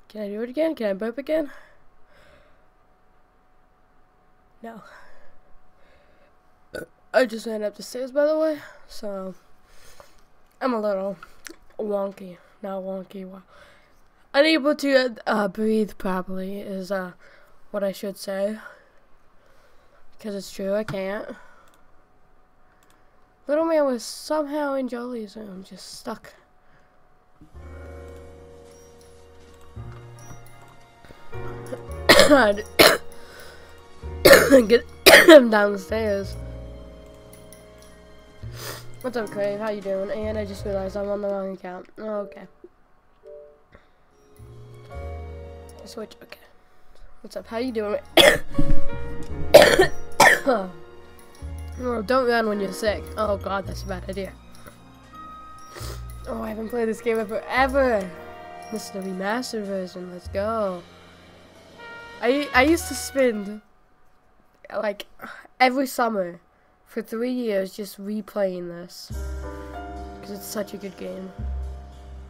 Can I do it again? Can I burp again? No. I just ran up the stairs, by the way, so I'm a little wonky. Not wonky. Unable to breathe properly is what I should say. Because it's true, I can't. Little man was somehow in Jolie's room, just stuck. Get him downstairs. What's up, Crave? How you doing? And I just realized I'm on the wrong account. Oh, okay. Switch. Okay. What's up? How you doing? Oh, don't run when you're sick. Oh God, that's a bad idea. Oh, I haven't played this game in forever. This is the remastered version. Let's go. I used to spend like every summer for 3 years just replaying this because it's such a good game.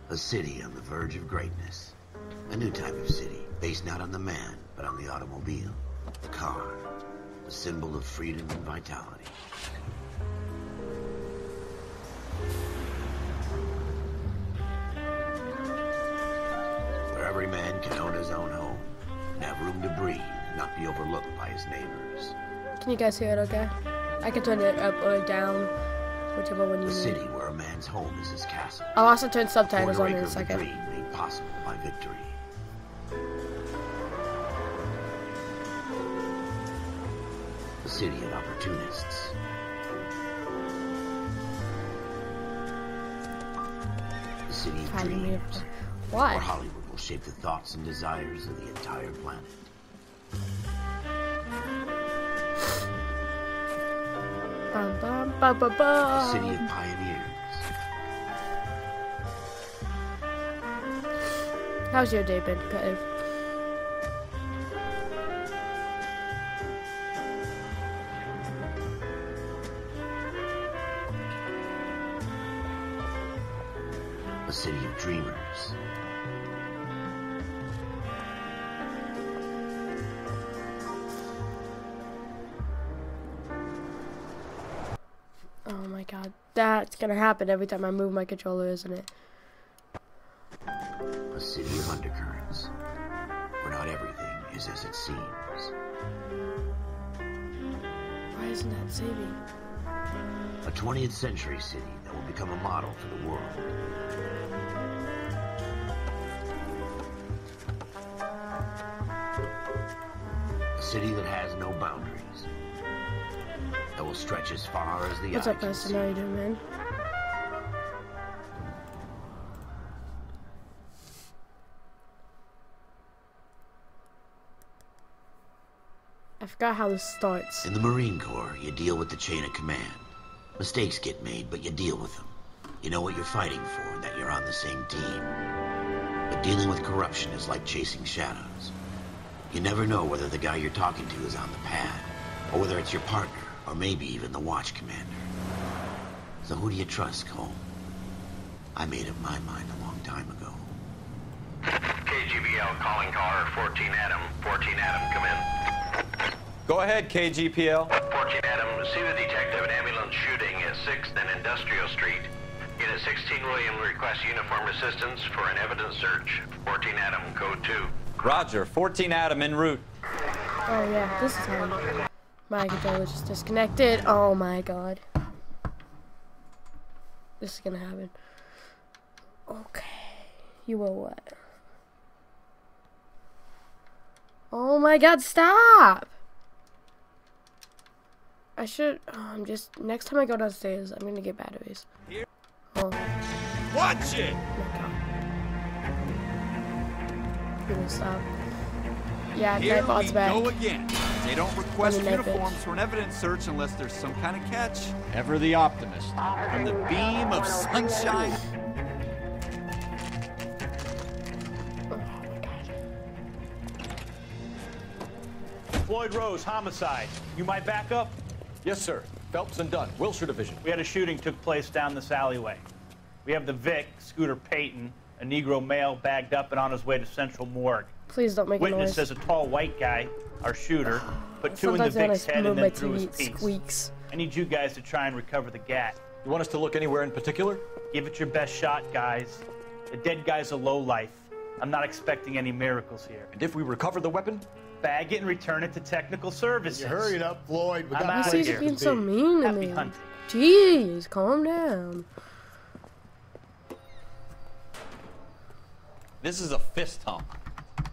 A city on the verge of greatness. A new type of city based not on the man but on the automobile, the car, a symbol of freedom and vitality. Where every man can own his own home and have room to breathe and not be overlooked by his neighbors. Can you guys hear it okay? I can turn it up or down, whichever one you need. A city where a man's home is his castle. I'll also turn subtitles on in a second. Dream made possible by victory. A city of opportunists. A city of dreams. Why? Where Hollywood will shape the thoughts and desires of the entire planet. Bum, bum, bum, bum, bum. A city of pioneers. How's your day been, Cave? A city of dreamers. Oh my God, that's gonna happen every time I move my controller, isn't it? A city of undercurrents, where not everything is as it seems. Why isn't that saving? A 20th century city that will become a model for the world. A city that has no boundaries. That will stretch as far as the eye can see. What's up, Preston? How you doing, man? I forgot how this starts. In the Marine Corps, you deal with the chain of command. Mistakes get made, but you deal with them. You know what you're fighting for, and that you're on the same team. But dealing with corruption is like chasing shadows. You never know whether the guy you're talking to is on the pad, or whether it's your partner, or maybe even the watch commander. So who do you trust, Cole? I made up my mind a long time ago. KGBL calling caller 14 Adam. 14 Adam, come in. Go ahead, KGPL. 14 Adam, see the detective an ambulance shooting at 6th and Industrial Street. Unit 16 William requests uniform assistance for an evidence search. 14 Adam, code 2. Roger, 14 Adam en route. Oh yeah, this is how my controller just disconnected. Oh my God. This is gonna happen. Okay. You will what? Oh my God, stop! I should, just, next time I go downstairs, I'm gonna get batteries. Oh. Watch it! Oh my God. You're gonna stop. Yeah, Here Nightbot's we back. go again. They don't request uniforms for an evidence search unless there's some kind of catch. Ever the optimist. On the beam of sunshine. Floyd Rose, homicide. You might back up? Yes, sir. Phelps and Dunn, Wilshire Division. We had a shooting took place down this alleyway. We have the Vic, Scooter Payton, a Negro male bagged up and on his way to Central Morgue. Please don't make a Witness noise. says a tall white guy, our shooter, put two in the Sometimes when I Vic's head move and my then threw his TV, it piece. squeaks. I need you guys to try and recover the gat. You want us to look anywhere in particular? Give it your best shot, guys. The dead guy's a lowlife. I'm not expecting any miracles here. And if we recover the weapon? Bag it and return it to technical services. You hurry it up, Floyd. We I'm got out Why of is he here. being so mean to Happy me? hunting. Jeez, calm down. This is a fist hump.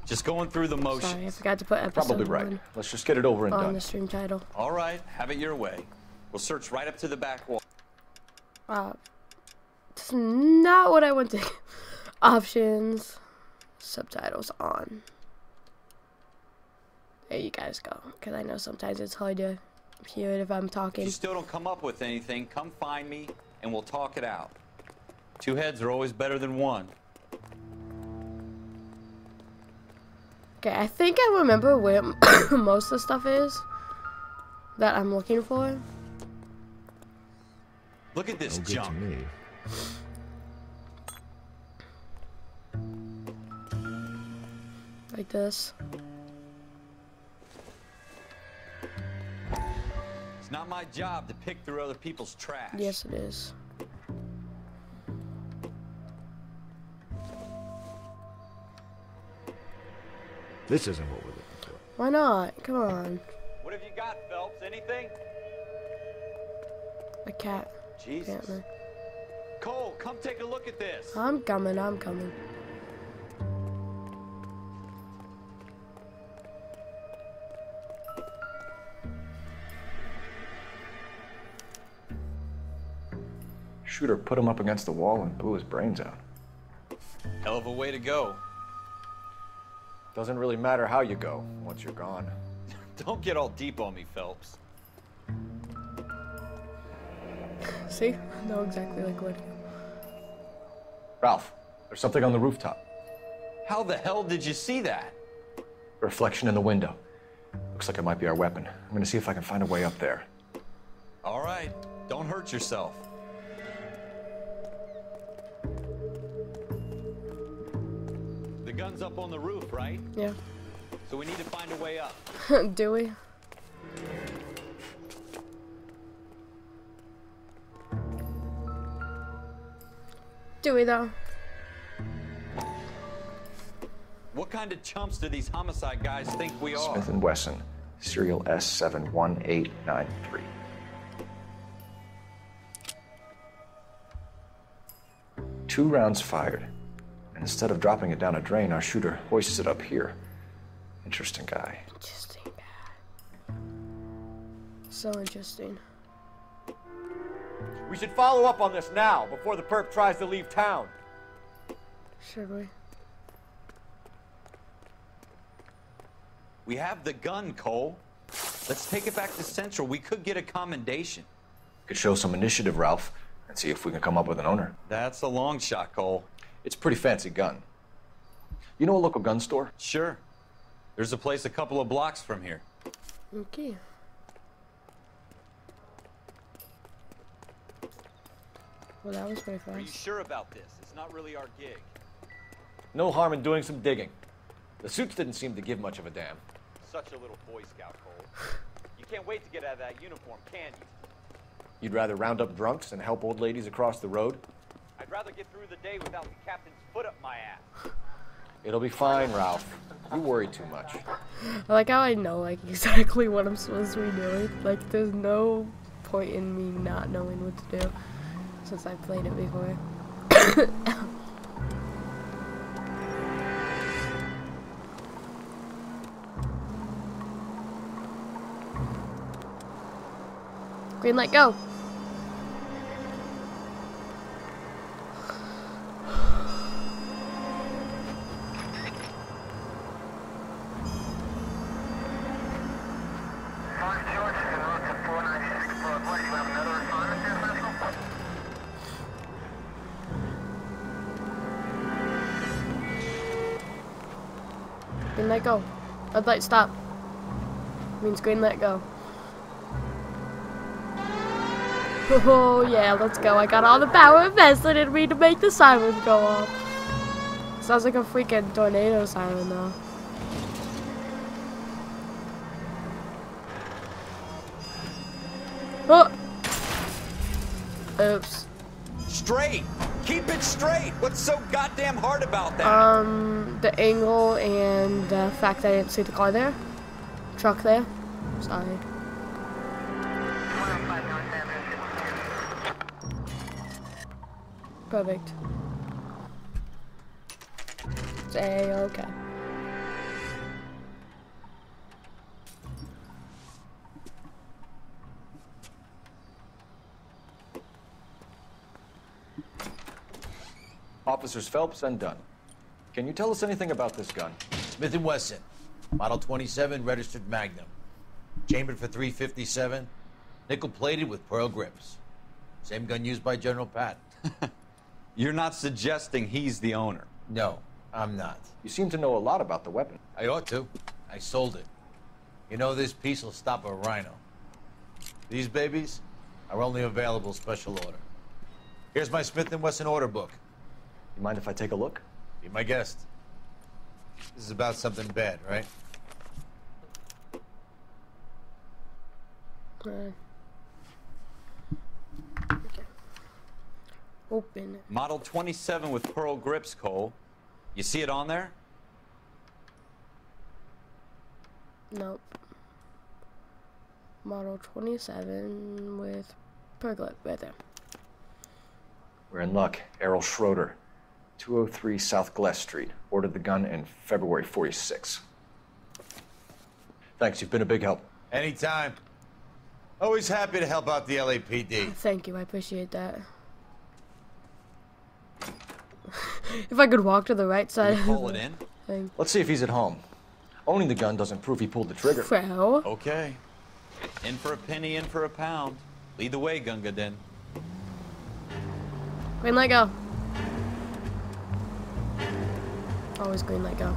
Just going through the motions. Sorry, I forgot to put episode Probably right. 1 Let's just get it over and on done. the stream title. All right, have it your way. We'll search right up to the back wall. That's not what I want to. Options, subtitles on. There you guys go. Because I know sometimes it's hard to hear it if I'm If talking. you still don't come up with anything, come find me and we'll talk it out. Two heads are always better than one. Okay, I think I remember where most of the stuff is that I'm looking for. Look at this junk. Like this. It's not my job to pick through other people's trash. Yes, it is. This isn't what we're looking for. Why not? Come on. What have you got, Phelps? Anything? A cat. Jesus. Apparently. Cole, come take a look at this. I'm coming, I'm coming. Shooter put him up against the wall and blew his brains out. Hell of a way to go. Doesn't really matter how you go once you're gone. Don't get all deep on me, Phelps. See? I know exactly like what. Ralph, there's something on the rooftop. How the hell did you see that? A reflection in the window. Looks like it might be our weapon. I'm gonna see if I can find a way up there. All right, don't hurt yourself. The gun's up on the roof, right? Yeah. So we need to find a way up. Do we? Do we though? What kind of chumps do these homicide guys think we are? Smith & Wesson, serial S71893. 2 rounds fired. And instead of dropping it down a drain, our shooter hoists it up here. Interesting guy. Interesting guy. So interesting. We should follow up on this now, before the perp tries to leave town. Should we? We have the gun, Cole. Let's take it back to Central. We could get a commendation. Could show some initiative, Ralph, and see if we can come up with an owner. That's a long shot, Cole. It's a pretty fancy gun. You know a local gun store? Sure. There's a place a couple of blocks from here. Okay. Well, that was very Are you fast. sure about this? It's not really our gig. No harm in doing some digging. The suits didn't seem to give much of a damn. Such a little Boy Scout, Cole. You can't wait to get out of that uniform, can you? You'd rather round up drunks and help old ladies across the road? I'd rather get through the day without the captain's foot up my ass. It'll be fine, Ralph. You worry too much. I like how I know like exactly what I'm supposed to be doing. Like there's no point in me not knowing what to do since I've played it before. Green light, go! Green light, go. Red light, stop. Means green, let go. Oh yeah, let's go. I got all the power invested in me to make the siren go off. Sounds like a freaking tornado siren though. Oh! Oops. Straight! Keep it straight! What's so goddamn hard about that? The angle and the fact that I didn't see the car there. Truck there. Sorry. Perfect. It's A-okay. Officers Phelps and Dunn. Can you tell us anything about this gun? Smith & Wesson, Model 27, registered Magnum. Chambered for .357, nickel-plated with pearl grips. Same gun used by General Patton. You're not suggesting he's the owner? No, I'm not. You seem to know a lot about the weapon. I ought to. I sold it. You know, this piece will stop a rhino. These babies are only available special order. Here's my Smith & Wesson order book. You mind if I take a look? Be my guest. This is about something bad, right? Okay. Open. Model 27 with pearl grips, Cole. You see it on there? Nope. Model 27 with pergola right there. We're in luck. Errol Schroeder, 203 South Glass Street. Ordered the gun in February '46. Thanks, you've been a big help. Anytime. Always happy to help out the LAPD. Thank you, I appreciate that. If I could walk to the right side. Can you call it in? Thing. Let's see if he's at home. Owning the gun doesn't prove he pulled the trigger. Well. Okay. In for a penny, in for a pound. Lead the way, Gunga Din. Green light, go. Always green light, go.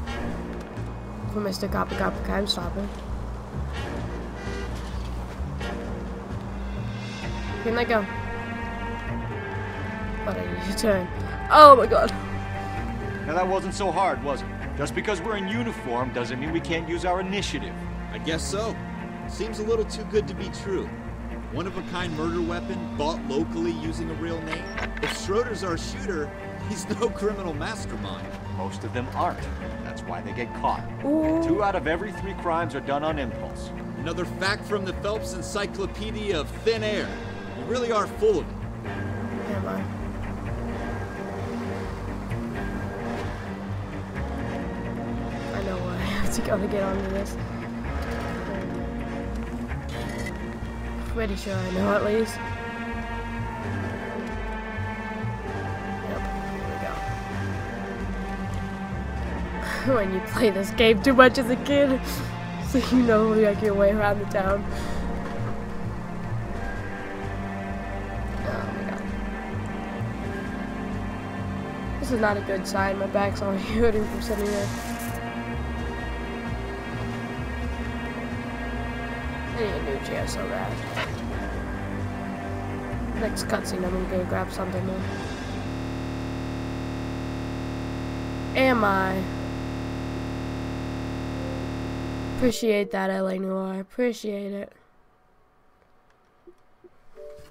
For Mr. Copper Crime Stopper. Green light, go. But I need to turn. Oh my god. Now that wasn't so hard, was it? Just because we're in uniform doesn't mean we can't use our initiative. I guess so. Seems a little too good to be true. One-of-a-kind murder weapon bought locally using a real name? If Schroeder's our shooter, he's no criminal mastermind. Most of them aren't. That's why they get caught. Ooh. 2 out of every 3 crimes are done on impulse. Another fact from the Phelps Encyclopedia of Thin Air. You really are full of it. Am I? I know what I have to go to get onto this. Pretty sure I know at least. Yep, here we go. When you play this game too much as a kid, so you know like your way around the town. Oh my god. This is not a good sign. My back's already hurting from sitting there. I need a new chair so bad. Next cutscene, I'm gonna go grab something new. Am I? Appreciate that, LA Noire. Appreciate it.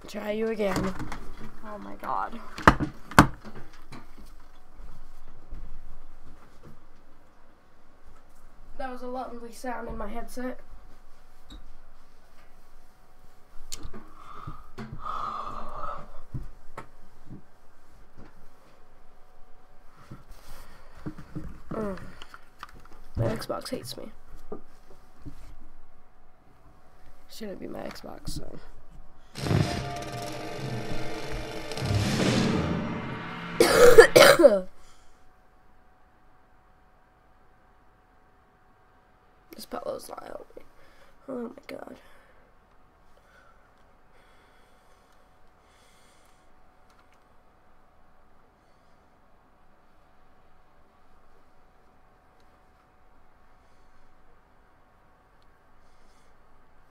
Try you again. Oh my god. That was a lovely sound in my headset. My Xbox hates me. Shouldn't be my Xbox, so. This pillow's not helping me. Oh my god.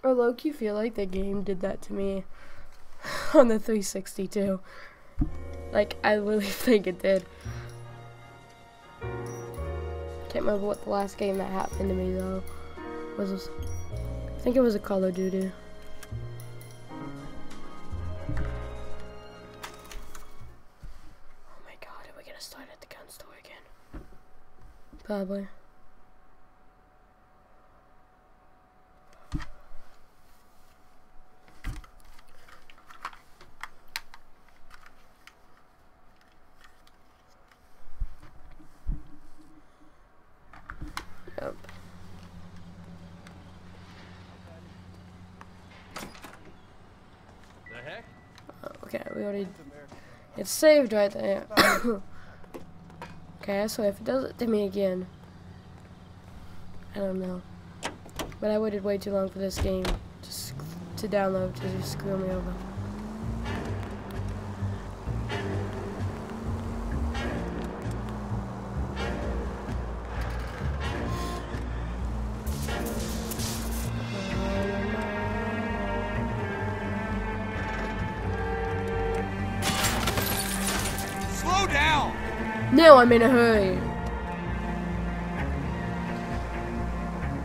Or low-key feel like the game did that to me on the 360 too. Like, I really think it did. Can't remember what the last game that happened to me though was. I think it was a Call of Duty. Oh my god, are we gonna start at the gun store again? Probably. Yep. The heck? Okay, we already. It's saved right there. Okay, so if it does it to me again, I don't know. But I waited way too long for this game to download to just screw me over. Slow down! No, I'm in a hurry.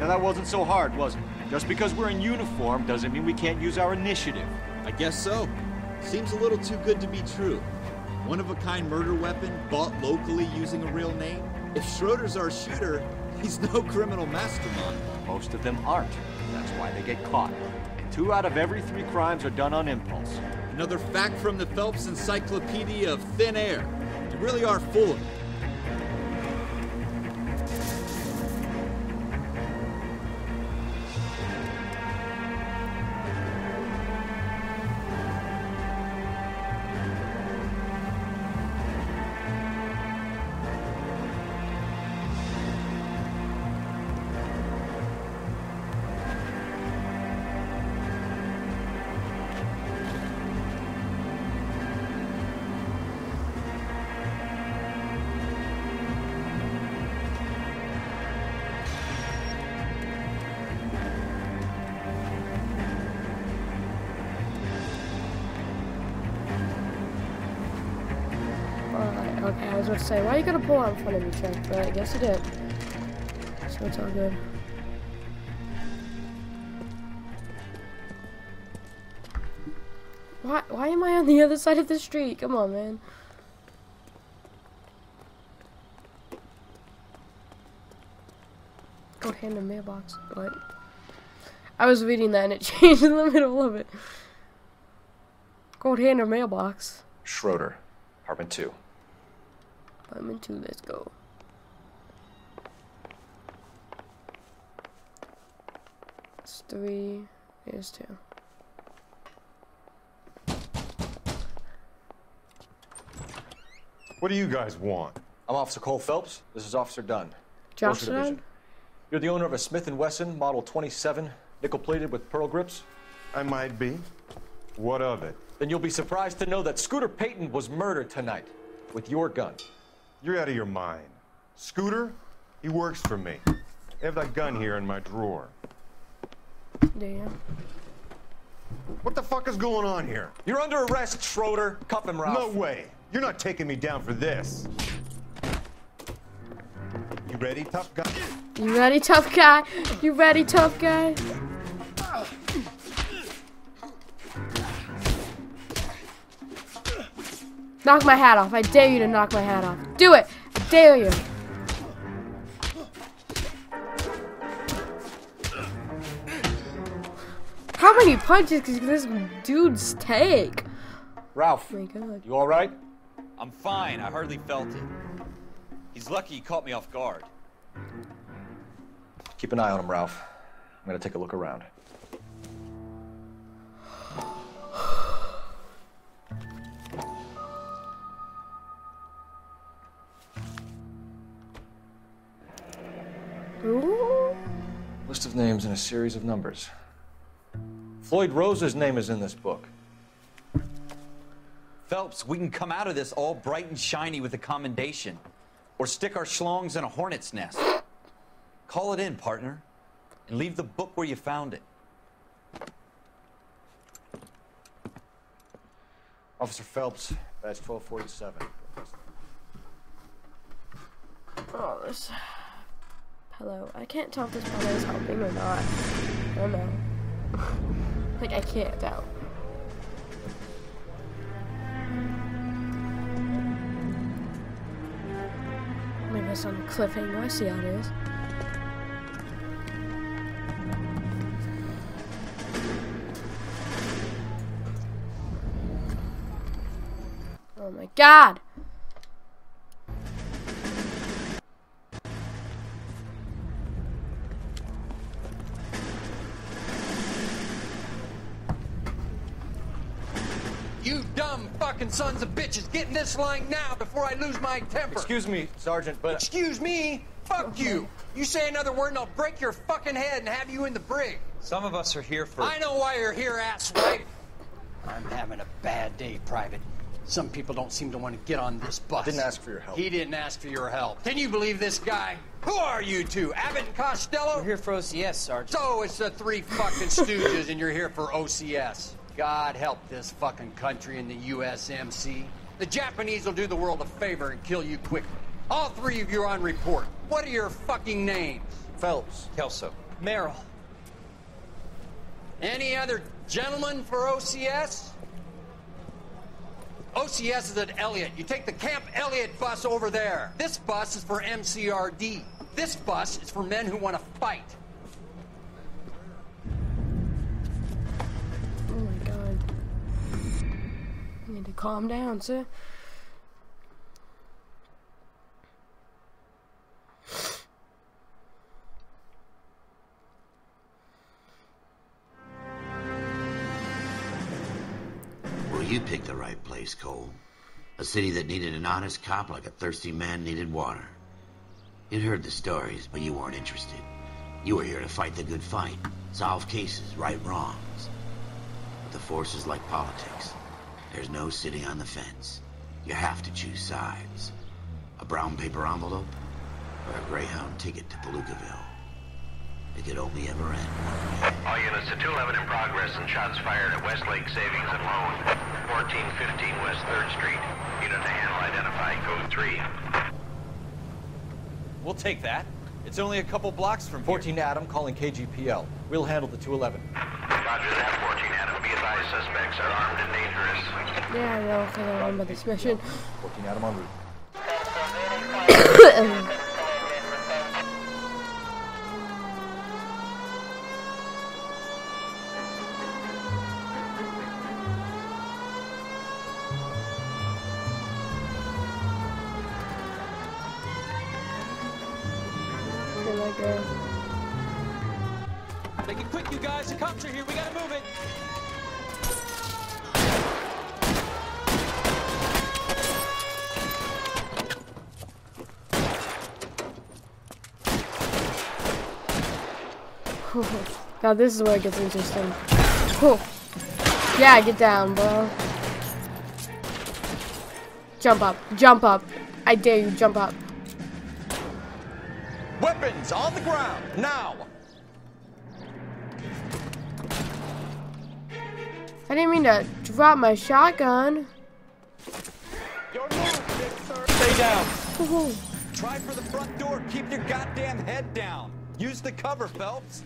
Now that wasn't so hard, was it? Just because we're in uniform doesn't mean we can't use our initiative. I guess so. Seems a little too good to be true. One-of-a-kind murder weapon bought locally using a real name? If Schroeder's our shooter, he's no criminal mastermind. Most of them aren't. That's why they get caught. And 2 out of every 3 crimes are done on impulse. Another fact from the Phelps Encyclopedia of Thin Air. You really are full of it. Okay, I was about to say, why you gotta pull out in front of me, Chuck? But I guess you did. So it's all good. Why am I on the other side of the street? Come on, man. Go hand in mailbox. What? I was reading that and it changed in the middle of it. Gold hand or mailbox. Schroeder, apartment 2. Apartment 2, let's go. It's 3, here's 2. What do you guys want? I'm Officer Cole Phelps. This is Officer Dunn. Josh Closer Division. You're the owner of a Smith & Wesson Model 27, nickel-plated with pearl grips? I might be. What of it? Then you'll be surprised to know that Scooter Payton was murdered tonight with your gun. You're out of your mind. Scooter? He works for me. I have that gun here in my drawer. Damn. What the fuck is going on here? You're under arrest, Schroeder. Cuff him, Ralph. No way. You're not taking me down for this. You ready, tough guy? You ready, tough guy? You ready, tough guy? Knock my hat off. I dare you to knock my hat off. Do it. I dare you. How many punches can this dude's take? Ralph, Oh my God. you all right? I'm fine. I hardly felt it. He's lucky he caught me off guard. Keep an eye on him, Ralph. I'm gonna take a look around. Ooh. List of names and a series of numbers. Floyd Rose's name is in this book. Phelps, we can come out of this all bright and shiny with a commendation. Or stick our schlongs in a hornet's nest. Call it in, partner. And leave the book where you found it. Officer Phelps, badge 1247. Oh, this pillow. I can't tell if this pillow is helping or not. I don't know. Like, I can't tell. Maybe it's on a cliffhanger. I see how it is. Oh my god! You dumb fucking sons of bitches, get in this line now before I lose my temper. Excuse me, Sergeant, but... Excuse me? Fuck you. You say another word and I'll break your fucking head and have you in the brig. Some of us are here for... I know why you're here, asswipe. I'm having a bad day, Private. Some people don't seem to want to get on this bus. Didn't ask for your help. He didn't ask for your help. Can you believe this guy? Who are you two? Abbott and Costello? We're here for OCS, Sergeant. So it's the three fucking stooges and you're here for OCS. God help this fucking country and the USMC. The Japanese will do the world a favor and kill you quickly. All three of you are on report. What are your fucking names? Phelps. Kelso. Merrill. Any other gentlemen for OCS? OCS is at Elliott. You take the Camp Elliott bus over there. This bus is for MCRD. This bus is for men who want to fight. Oh my god. You need to calm down, sir. Well, you picked the right place, Cole. A city that needed an honest cop like a thirsty man needed water. You'd heard the stories, but you weren't interested. You were here to fight the good fight, solve cases, right wrongs. But the force is like politics. There's no sitting on the fence. You have to choose sides. A brown paper envelope, or a Greyhound ticket to Palookaville. It could only ever end one way. All units to 211 in progress and shots fired at Westlake Savings and Loan, 1415 West 3rd Street. Unit to handle identified, code 3. We'll take that. It's only a couple blocks from 14 Adam calling KGPL. We'll handle the 211. Roger that, 14 Adam. Be advised, suspects are armed and dangerous. Yeah, I know, because I remember this mission. 14 Adam en route. Make it quick, you guys. The cops are here. We gotta move it. Now this is where it gets interesting. Yeah, get down, bro. Jump up. Jump up. I dare you, jump up. Weapons on the ground, now! I didn't mean to drop my shotgun. Your move, big sir. Stay down. Woohoo. Try for the front door. Keep your goddamn head down. Use the cover, Phelps.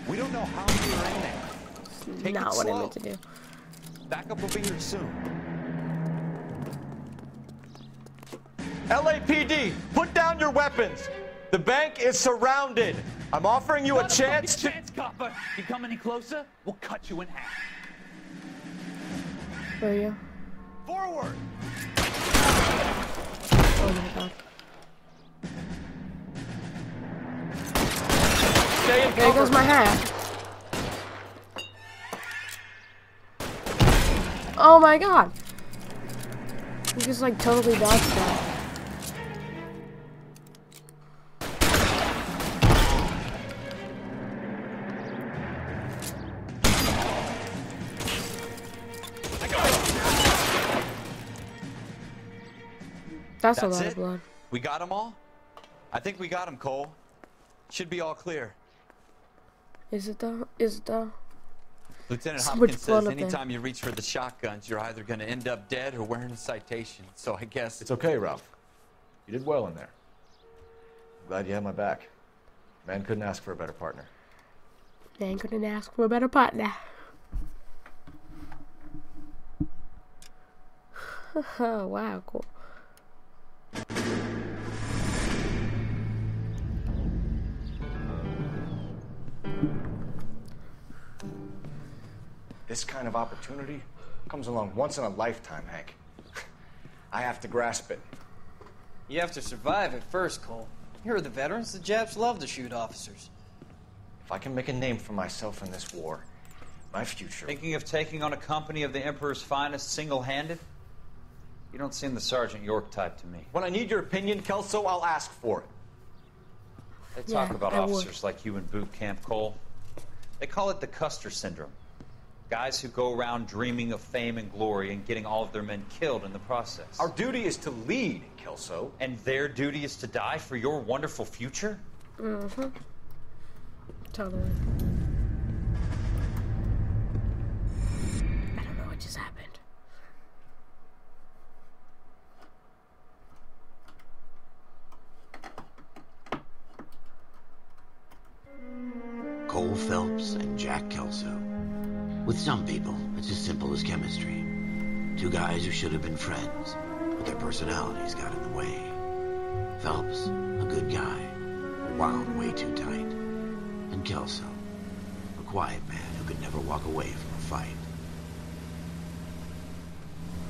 We don't know how you're in there. Take Not it what I slow. meant to do. Backup will be here soon. LAPD, put down your weapons. The bank is surrounded. I'm offering you a chance to... Copper. You come any closer, we'll cut you in half. Where are you? Forward. Oh my god. Stay in There cover. goes my hat. Oh my god. You just like totally dodged that. That's a lot of blood. We got them all? I think we got them, Cole. Should be all clear. Is it though? Is it though? Lieutenant So much Hopkins blood says up there. anytime you reach for the shotguns, you're either going to end up dead or wearing a citation. So I guess... It's okay, Ralph. You did well in there. I'm glad you had my back. Man couldn't ask for a better partner. Man couldn't ask for a better partner. Oh, wow, cool. This kind of opportunity comes along once in a lifetime, Hank. I have to grasp it. You have to survive it first, Cole. Here are the veterans. The Japs love to shoot officers. If I can make a name for myself in this war, my future... Thinking of taking on a company of the Emperor's finest single-handed? You don't seem the Sergeant York type to me. When I need your opinion, Kelso, I'll ask for it. They talk Yeah, about I would. officers like you in boot camp, Cole. They call it the Custer Syndrome. Guys who go around dreaming of fame and glory and getting all of their men killed in the process. Our duty is to lead, Kelso. And their duty is to die for your wonderful future? Mm-hmm. Totally. I don't know what just happened. Cole Phelps and Jack Kelso. With some people, it's as simple as chemistry. Two guys who should have been friends, but their personalities got in the way. Phelps, a good guy, wound way too tight. And Kelso, a quiet man who could never walk away from a fight.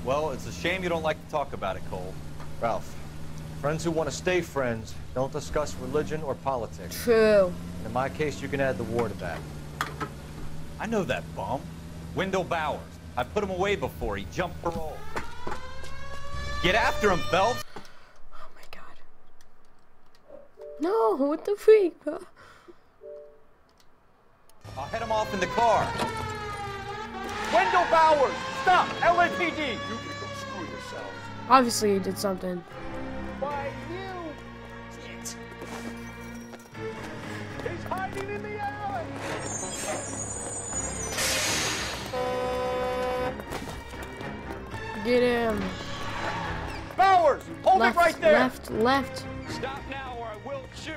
Well, it's a shame you don't like to talk about it, Cole. Ralph, friends who want to stay friends don't discuss religion or politics. True. And in my case, you can add the war to that. I know that bum. Wendell Bowers. I put him away before. He jumped parole. Get after him, Phelps. Oh my god. No, what the freak, bro? I'll head him off in the car. Wendell Bowers! Stop! LAPD! You can go screw yourself. Obviously he did something. Why, you... Shit. He's hiding in the alley! Get him. Bowers! Hold Left, it right there! left. Stop now or I will shoot.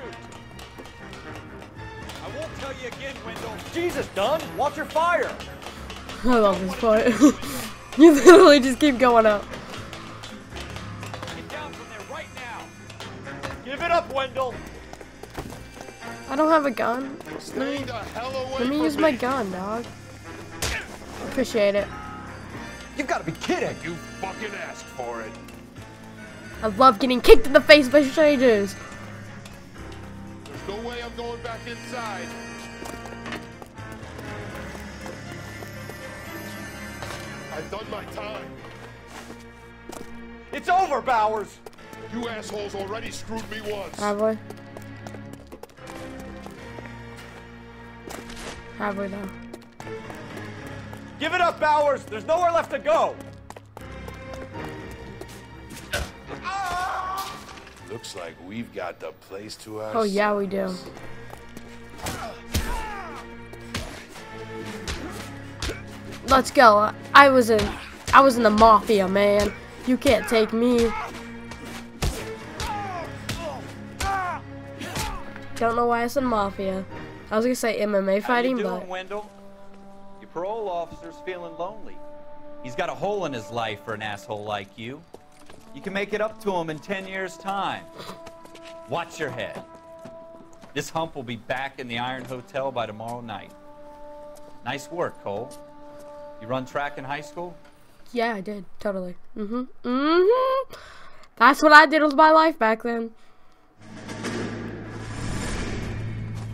I won't tell you again, Wendell. Jesus, Dunn! Watch your fire! I love this part. You literally just keep going up. Get down from there right now. Give it up, Wendell! I don't have a gun. Just Stay the hell away let me from use my gun, dog. Appreciate it. You've got to be kidding! You fucking asked for it. I love getting kicked in the face by strangers. There's no way I'm going back inside. I've done my time. It's over, Bowers! You assholes already screwed me once. Have we? Have we though? Give it up, Bowers! There's nowhere left to go! Looks like we've got the place to ourselves. Oh yeah, we do. Let's go. I was in the mafia, man. You can't take me. Don't know why I said mafia. I was gonna say MMA fighting, How you doing, but Wendell? Your parole officer's feeling lonely. He's got a hole in his life for an asshole like you. You can make it up to him in 10 years' time. Watch your head. This hump will be back in the Iron Hotel by tomorrow night. Nice work, Cole. You run track in high school? yeah, I did totally. That's what I did with my life back then.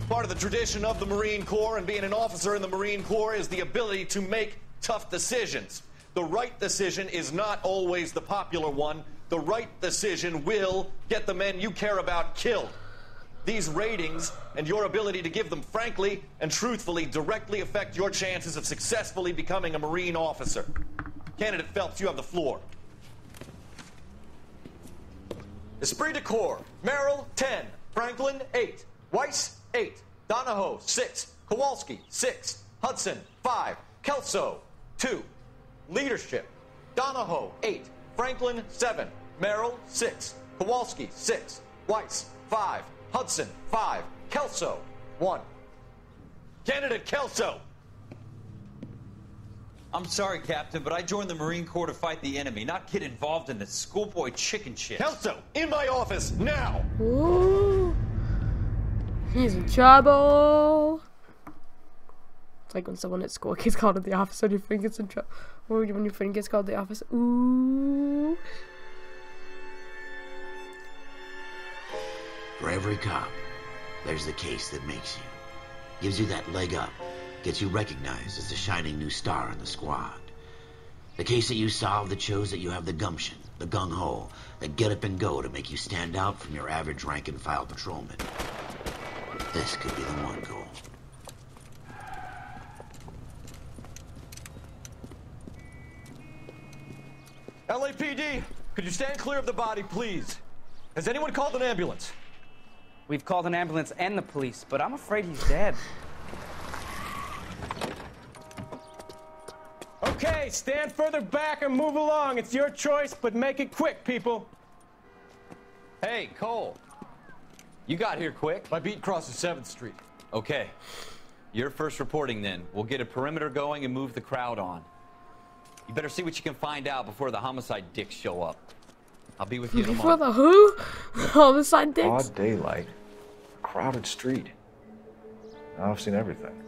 Part of the tradition of the Marine Corps and being an officer in the Marine Corps is the ability to make tough decisions. The right decision is not always the popular one. The right decision will get the men you care about killed. These ratings and your ability to give them frankly and truthfully directly affect your chances of successfully becoming a Marine officer. Candidate Phelps, you have the floor. Esprit de Corps, Merrill, 10. Franklin, 8. Weiss, 8. Donahoe, 6. Kowalski, 6. Hudson, 5. Kelso, 2. Leadership, Donahoe, 8. Franklin, 7. Merrill, 6. Kowalski, 6. Weiss, 5. Hudson, 5. Kelso, 1. Candidate Kelso! I'm sorry, Captain, but I joined the Marine Corps to fight the enemy, not get involved in this schoolboy chicken shit. Kelso, in my office, now! Ooh. He's in trouble. It's like when someone at school gets called to the office and your friend gets in trouble. Or when your friend gets called to the office. Ooh. For every cop, there's the case that makes you. Gives you that leg up. Gets you recognized as the shining new star in the squad. The case that you solve that shows that you have the gumption, the gung-ho, the get up and go to make you stand out from your average rank-and-file patrolman. This could be the one, Cole. LAPD, could you stand clear of the body, please? Has anyone called an ambulance? We've called an ambulance and the police, but I'm afraid he's dead. Okay, stand further back and move along. It's your choice, but make it quick, people. Hey, Cole. You got here quick. My beat crosses 7th Street. Okay. You're first reporting then. We'll get a perimeter going and move the crowd on. You better see what you can find out before the homicide dicks show up. I'll be with you in a Before moment. the who? Homicide dicks? Broad daylight. Crowded street. Now I've seen everything.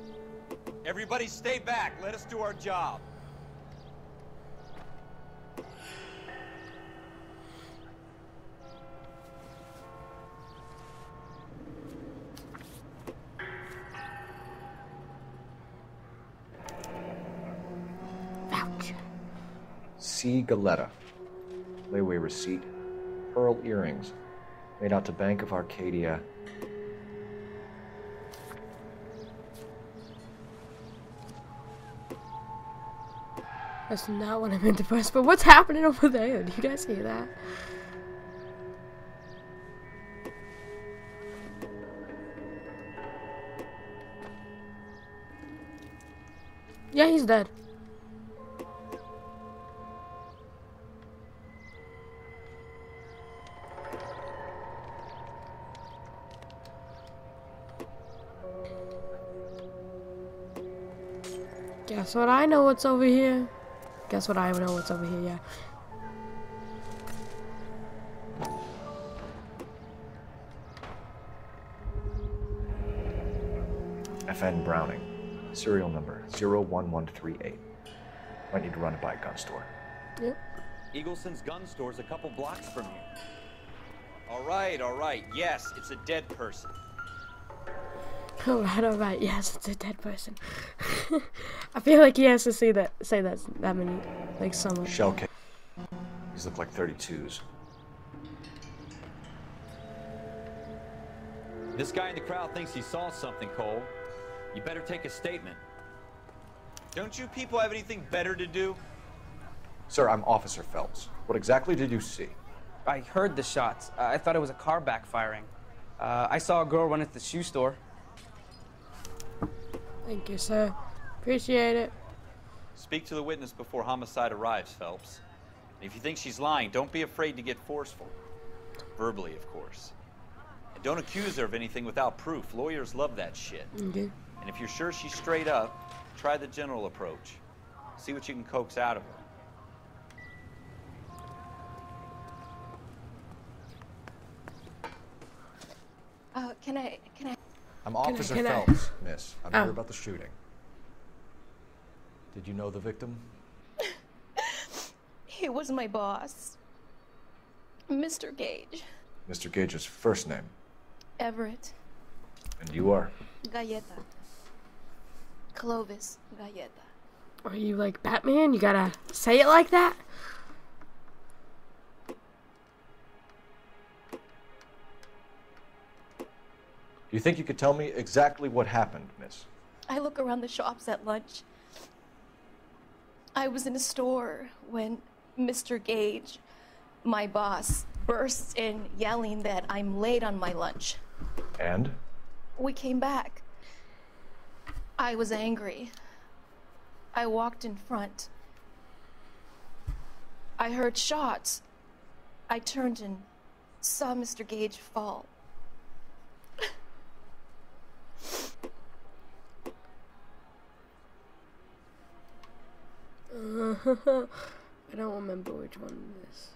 Everybody stay back. Let us do our job. C. Galetta. Layaway receipt. Pearl earrings. Made out to Bank of Arcadia. That's not what I meant to press, but what's happening over there? Do you guys hear that? Yeah, he's dead. Guess what? I know what's over here. Guess what? I know what's over here, yeah. FN Browning. Serial number 01138. Might need to run it by a gun store. Yep. Eagleson's gun store's a couple blocks from here. All right. Yes, it's a dead person. Alright, yes, it's a dead person. I feel like he has to say that many, like someone. Shell case. These look like 32s. This guy in the crowd thinks he saw something, Cole. You better take a statement. Don't you people have anything better to do? Sir, I'm Officer Phelps. What exactly did you see? I heard the shots. I thought it was a car backfiring. I saw a girl run into the shoe store. Thank you, sir. Appreciate it. Speak to the witness before homicide arrives, Phelps. And if you think she's lying, don't be afraid to get forceful. Verbally, of course. And don't accuse her of anything without proof. Lawyers love that shit. Okay. And if you're sure she's straight up, try the general approach. See what you can coax out of her. Can I? I'm Officer can I- Phelps, miss. I'm Oh. here about the shooting. Did you know the victim? He was my boss, Mr. Gage. Mr. Gage's first name. Everett. And you are? Galleta. Clovis Galleta. Are you like Batman? You gotta say it like that? Do you think you could tell me exactly what happened, miss? I look around the shops at lunch. I was in a store when Mr. Gage, my boss, bursts in yelling that I'm late on my lunch. And? We came back. I was angry. I walked in front. I heard shots. I turned and saw Mr. Gage fall. I don't remember which one it is.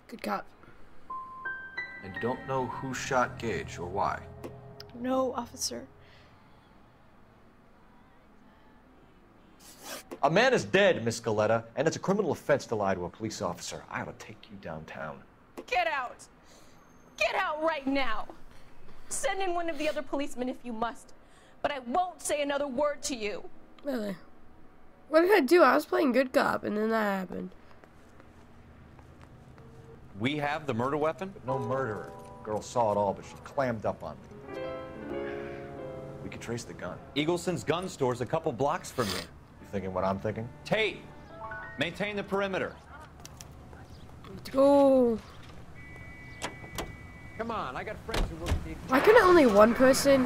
Good cop. And you don't know who shot Gage or why? No, officer. A man is dead, Miss Galetta, and it's a criminal offense to lie to a police officer. I ought to take you downtown. Get out! Get out right now! Send in one of the other policemen if you must, but I won't say another word to you. Really? What did I do? I was playing good cop, and then that happened. We have the murder weapon? But no murderer. Girl saw it all, but she clammed up on me. We could trace the gun. Eagleson's gun store's a couple blocks from here. You thinking what I'm thinking? Tate, maintain the perimeter. Let's go. Come on, I got friends who work at the... Why couldn't only one person?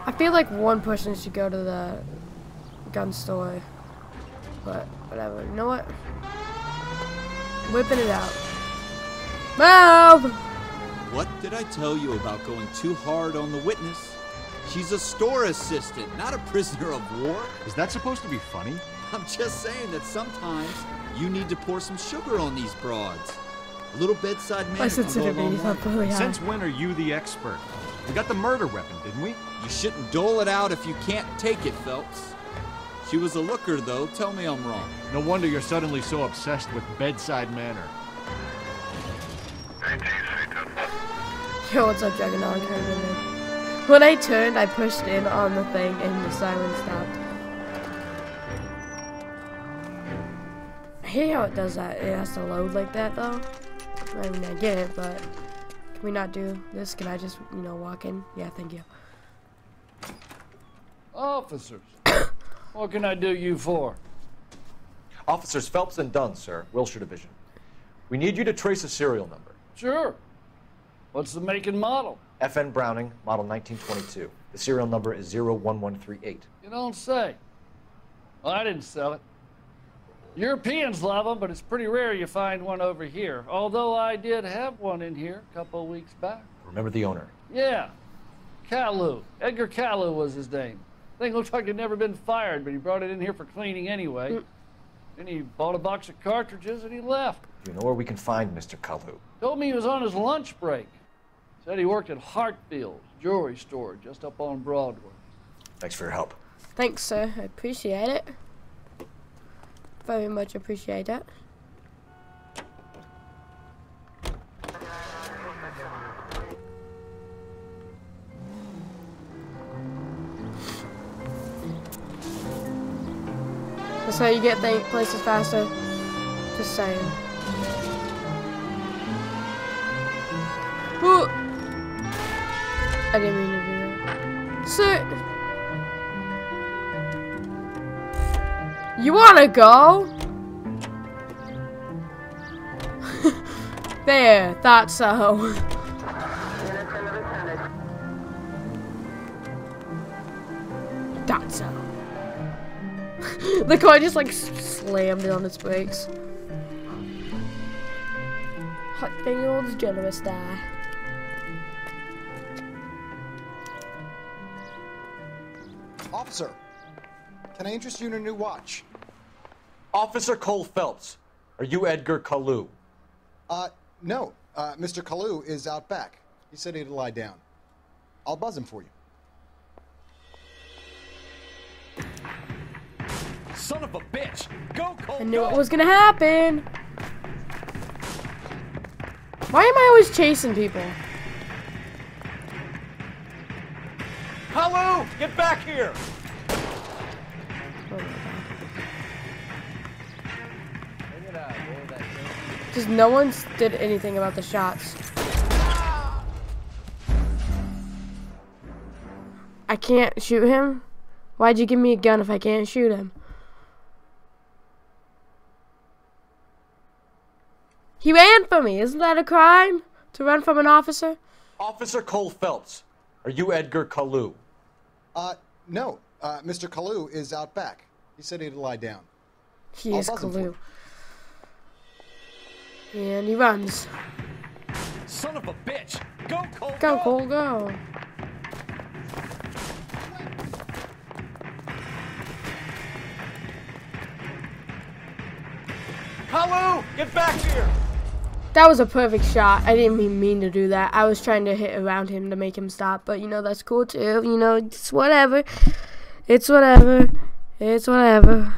I feel like one person should go to the gun store. But whatever. You know what? Whipping it out. Move! What did I tell you about going too hard on the witness? She's a store assistant, not a prisoner of war. Is that supposed to be funny? I'm just saying that sometimes you need to pour some sugar on these broads. A little bedside manner can go a long way. Since when are you the expert? We got the murder weapon, didn't we? You shouldn't dole it out if you can't take it, Phelps. She was a looker, though. Tell me I'm wrong. No wonder you're suddenly so obsessed with bedside manner. Yo, what's up, Juggernaut? When I turned, I pushed in on the thing and the siren stopped. I hate how it does that. It has to load like that, though. I mean, I get it, but can we not do this? Can I just, you know, walk in? Yeah, thank you. Officers, what can I do you for? Officers Phelps and Dunn, sir, Wilshire Division. We need you to trace a serial number. Sure. What's the make and model? FN Browning, model 1922. The serial number is 01138. You don't say. Well, I didn't sell it. Europeans love them, but it's pretty rare you find one over here. Although I did have one in here a couple of weeks back. Remember the owner? Yeah. Kalu. Edgar Kalu was his name. Thing looked like he'd never been fired, but he brought it in here for cleaning anyway. Then he bought a box of cartridges and he left. Do you know where we can find Mr. Kalu? Told me he was on his lunch break. Said he worked at Hartfield's jewelry store just up on Broadway. Thanks for your help. Thanks, sir. I appreciate it. Very much appreciate it. That's how you get places faster. Just saying. Ooh. I didn't mean to do that. Sir, you wanna go? There, thought so. Thought so. The car just like slammed it on its brakes. Hot thing old generous die. Officer, can I interest you in a new watch? Officer Cole Phelps, are you Edgar Kalu? No. Mr. Kalu is out back. He said he'd lie down. I'll buzz him for you. Son of a bitch! Go, Cole! I knew it was gonna happen. Why am I always chasing people? Kalu! Get back here! Because no one did anything about the shots. I can't shoot him? Why'd you give me a gun if I can't shoot him? He ran from me. Isn't that a crime? To run from an officer? Officer Cole Phelps, are you Edgar Kalu? No. Mr. Kalu is out back. He said he'd lie down. He I'll is buzz him for Kalu. you. And he runs. Son of a bitch! Go, Cole! Go, Cole, go! Kalu, get back here! That was a perfect shot. I didn't even mean to do that. I was trying to hit around him to make him stop, but you know, that's cool too. You know, it's whatever. It's whatever. It's whatever.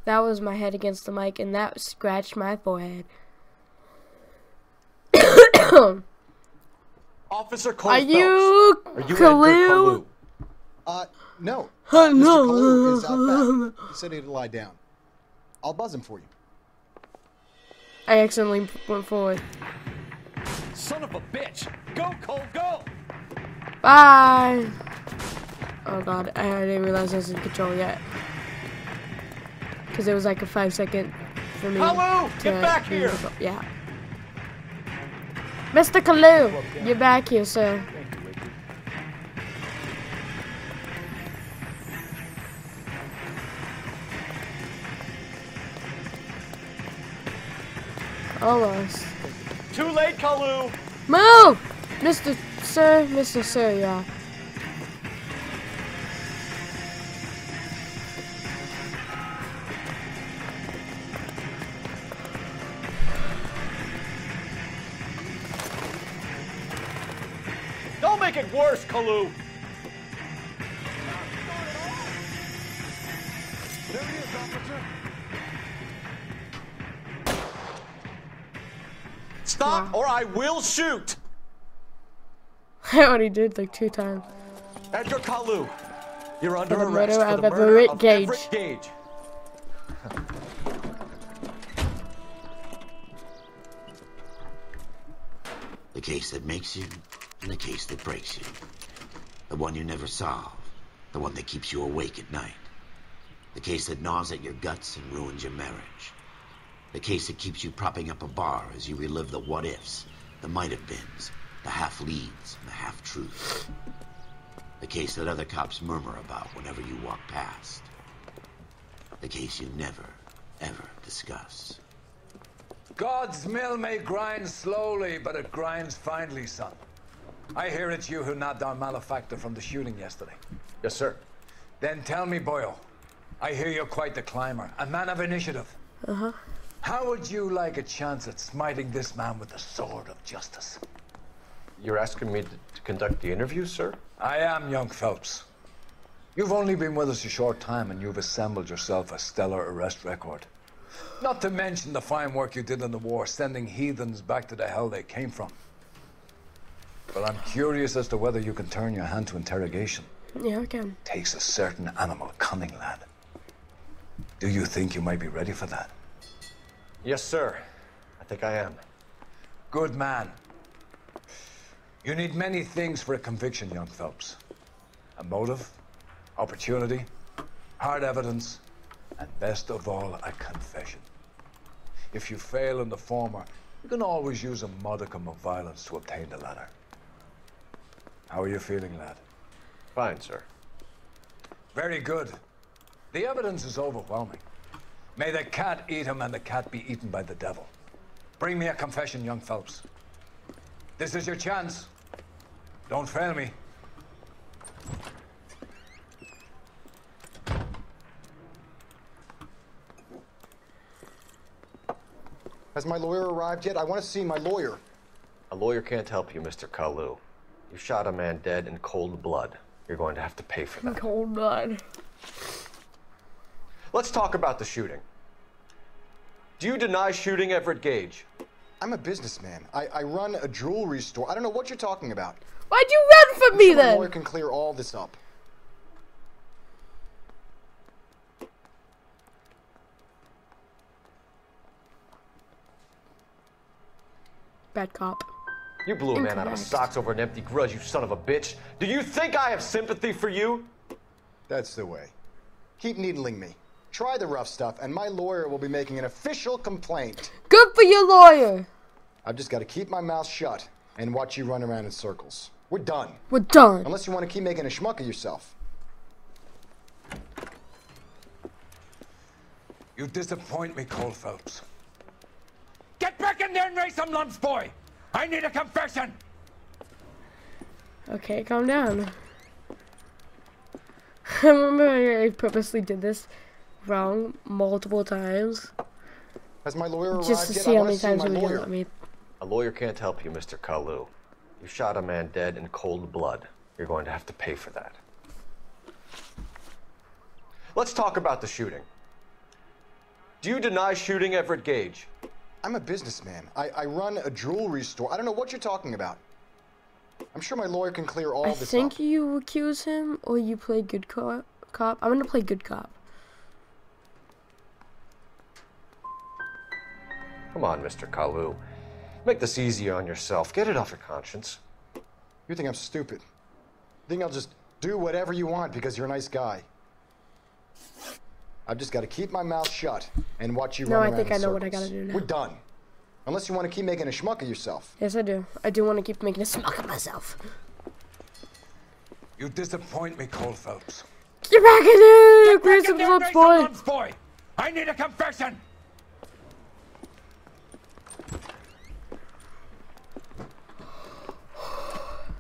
That was my head against the mic, and that scratched my forehead. Officer Cole Are Phelps, you are you Kalu? No. No. Mr. Kalu is out back. He said he'd lie down. I'll buzz him for you. I accidentally went forward. Son of a bitch! Go, Cole, go! Bye! Oh god, I didn't realize I was in control yet. Because it was like a 5-second for me. Kalu, to get back be in here! control. Yeah. Mr. Kalu, get back here, sir. Almost. Too late, Kalu! Move! Mr. Sir, yeah. Don't make it worse, Kalu! There he is, officer. Stop, or I will shoot! I already did like 2 times. Edgar Kalu, you're under For the arrest murder for of the murder Everett of Gage. Everett Gage. The case that makes you, and the case that breaks you. The one you never solve. The one that keeps you awake at night. The case that gnaws at your guts and ruins your marriage. The case that keeps you propping up a bar as you relive the what-ifs, the might-have-beens, the half-leads, and the half-truths. The case that other cops murmur about whenever you walk past. The case you never, ever discuss. God's mill may grind slowly, but it grinds finely, son. I hear it's you who nabbed our malefactor from the shooting yesterday. Yes, sir. Then tell me, Boyle, I hear you're quite the climber, a man of initiative. Uh-huh. How would you like a chance at smiting this man with the sword of justice? You're asking me to conduct the interview, sir? I am, young Phelps. You've only been with us a short time, and you've assembled yourself a stellar arrest record. Not to mention the fine work you did in the war, sending heathens back to the hell they came from. But I'm curious as to whether you can turn your hand to interrogation. Yeah, I can. Takes a certain animal cunning, lad. Do you think you might be ready for that? Yes, sir. I think I am. Good man. You need many things for a conviction, young Phelps. A motive, opportunity, hard evidence, and best of all, a confession. If you fail in the former, you can always use a modicum of violence to obtain the latter. How are you feeling, lad? Fine, sir. Very good. The evidence is overwhelming. May the cat eat him and the cat be eaten by the devil. Bring me a confession, young Phelps. This is your chance. Don't fail me. Has my lawyer arrived yet? I want to see my lawyer. A lawyer can't help you, Mr. Kalu. You shot a man dead in cold blood. You're going to have to pay for that. Cold blood. Let's talk about the shooting. Do you deny shooting Everett Gage? I'm a businessman. I run a jewelry store. I don't know what you're talking about. Why'd you run from me I'm sure then? My lawyer can clear all this up. Bad cop. You blew a man out of his socks over an empty grudge, you son of a bitch. Do you think I have sympathy for you? That's the way. Keep needling me. Try the rough stuff, and my lawyer will be making an official complaint. Good for your lawyer. I've just got to keep my mouth shut and watch you run around in circles. We're done. We're done. Unless you want to keep making a schmuck of yourself. You disappoint me, Cole Phelps. Get back in there and raise some lumps, boy! I need a confession! Okay, calm down. I remember I purposely did this wrong multiple times. Has my lawyer arrived just to yet? see I how wanna many see times my you would lawyer. yell at me. A lawyer can't help you, Mr. Kalu. You shot a man dead in cold blood. You're going to have to pay for that. Let's talk about the shooting. Do you deny shooting Everett Gage? I'm a businessman. I run a jewelry store. I don't know what you're talking about. I'm sure my lawyer can clear all I this think up. you accuse him, or you play good cop. I'm gonna play good cop. Come on, Mr. Kalu. Make this easier on yourself. Get it off your conscience. You think I'm stupid? You think I'll just do whatever you want because you're a nice guy? I've just got to keep my mouth shut and watch you No, run I around think in I know what I circles. gotta do now. We're done. Unless you want to keep making a schmuck of yourself. Yes, I do. I do want to keep making a smoke of myself. You disappoint me, Cole Phelps. Get back in there! Raise some Get back in there and lumps, raise some boy! lumps, boy! I need a confession!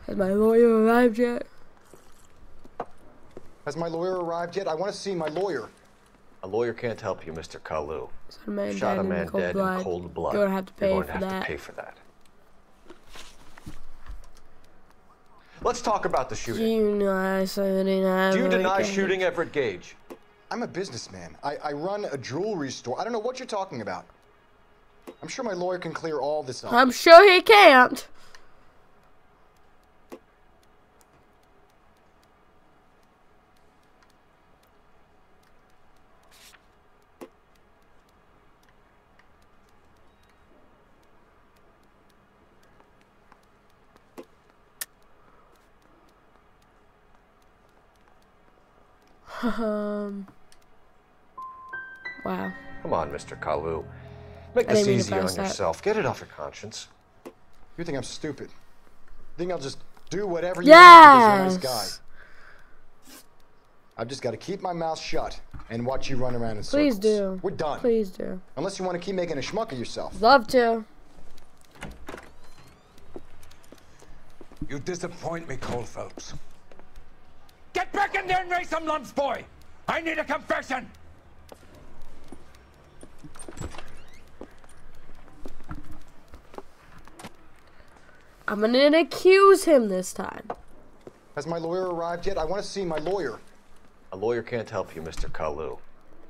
Has my lawyer arrived yet? Has my lawyer arrived yet? I want to see my lawyer. A lawyer can't help you, Mr. Kalu. A man Shot dead a in man cold dead blood. in cold blood. You're gonna have to pay You're going for to have that. to pay for that. Let's talk about the shooting. You know I certainly have. Do you deny again. shooting Everett Gage? I'm a businessman. I run a jewelry store. I don't know what you're talking about. I'm sure my lawyer can clear all this up. I'm sure he can't. Wow. Come on, Mr. Kalu. Make I this didn't mean to easier on press that. yourself. Get it off your conscience. You think I'm stupid? You think I'll just do whatever you want because you're a nice guy? I've just got to keep my mouth shut and watch you run around in Please circles. do. We're done. Please do. Unless you want to keep making a schmuck of yourself. Love to. You disappoint me, Cole Phelps. Get back in there and raise some lumps, boy! I need a confession! I'm gonna accuse him this time. Has my lawyer arrived yet? I want to see my lawyer. A lawyer can't help you, Mr. Kalu.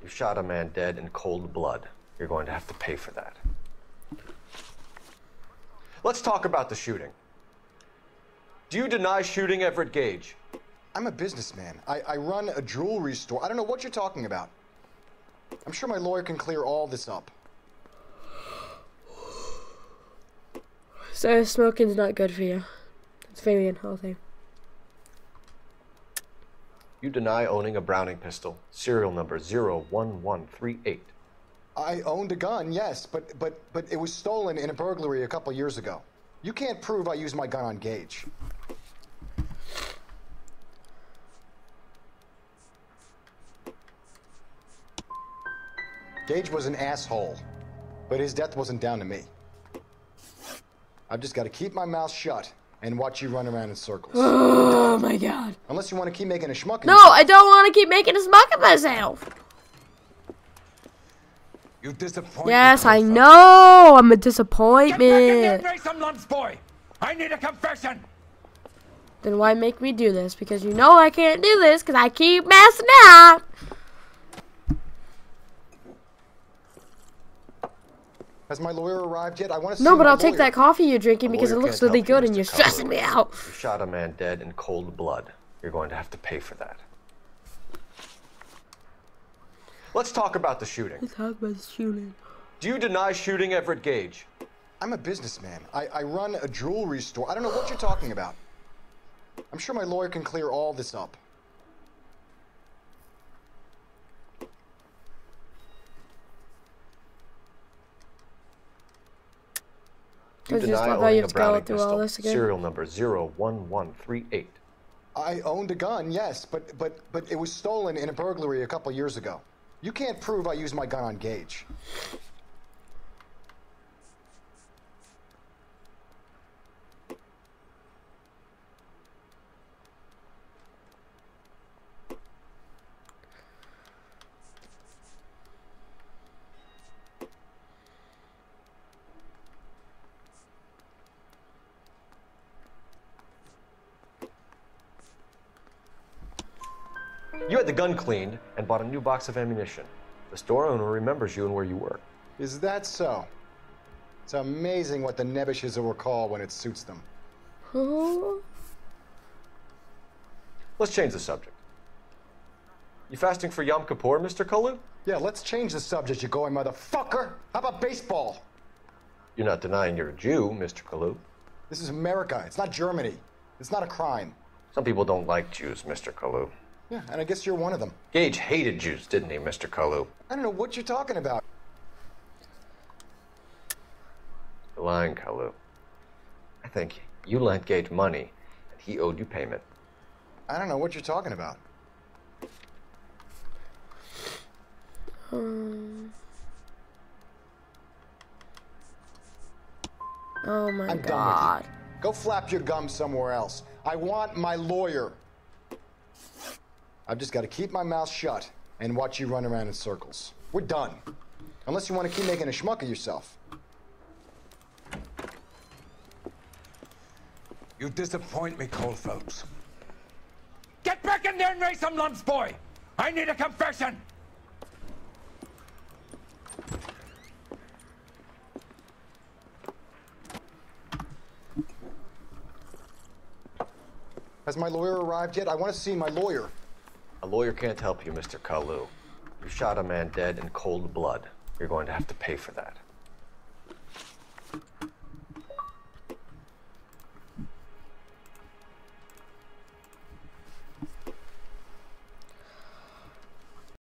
You shot a man dead in cold blood. You're going to have to pay for that. Let's talk about the shooting. Do you deny shooting Everett Gage? I'm a businessman. I run a jewelry store. I don't know what you're talking about. I'm sure my lawyer can clear all this up. So smoking's not good for you. It's very unhealthy. You deny owning a Browning pistol, serial number 01138. I owned a gun, yes, but it was stolen in a burglary a couple years ago. You can't prove I used my gun on Gage. Gage was an asshole, but his death wasn't down to me. I've just got to keep my mouth shut and watch you run around in circles. Oh my god. Unless you want to keep making a schmuck of No, yourself. I don't want to keep making a smoke of myself. You disappoint Yes, me, I Cole Phelps. know. I'm a Get back in there disappointment. and raise some lumps, boy! I need a confession! Then why make me do this? Because you know I can't do this because I keep messing up. Has my lawyer arrived yet? I want to see No, but my I'll take lawyer. that coffee you're drinking A because it lawyer looks can't really help you, good and Mr. you're Kalu. stressing me out. You shot a man dead in cold blood. You're going to have to pay for that. Let's talk about the shooting. Let's talk about the shooting. Do you deny shooting Everett Gage? I'm a businessman. I run a jewelry store. I don't know what you're talking about. I'm sure my lawyer can clear all this up. You I just deny love how you owning a have to go Browning through all pistol, this again. serial number 01138. I owned a gun, yes, but it was stolen in a burglary a couple years ago. You can't prove I used my gun on Gage. You had the gun cleaned and bought a new box of ammunition. The store owner remembers you and where you work. Is that so? It's amazing what the nebbishes will recall when it suits them. Who? Let's change the subject. You fasting for Yom Kippur, Mr. Kalu? Yeah, let's change the subject, you going motherfucker. How about baseball? You're not denying you're a Jew, Mr. Kalu. This is America. It's not Germany. It's not a crime. Some people don't like Jews, Mr. Kalu. Yeah, and I guess you're one of them. Gage hated Jews, didn't he, Mr. Kalu? I don't know what you're talking about. You're lying, Kalu. I think you lent Gage money, and he owed you payment. I don't know what you're talking about. Oh my I'm God. done with you. Go flap your gums somewhere else. I want my lawyer. I've just got to keep my mouth shut and watch you run around in circles. We're done. Unless you want to keep making a schmuck of yourself. You disappoint me, Cole Phelps. Get back in there and raise some lumps, boy! I need a confession! Has my lawyer arrived yet? I want to see my lawyer. A lawyer can't help you, Mr. Kalu. You shot a man dead in cold blood. You're going to have to pay for that.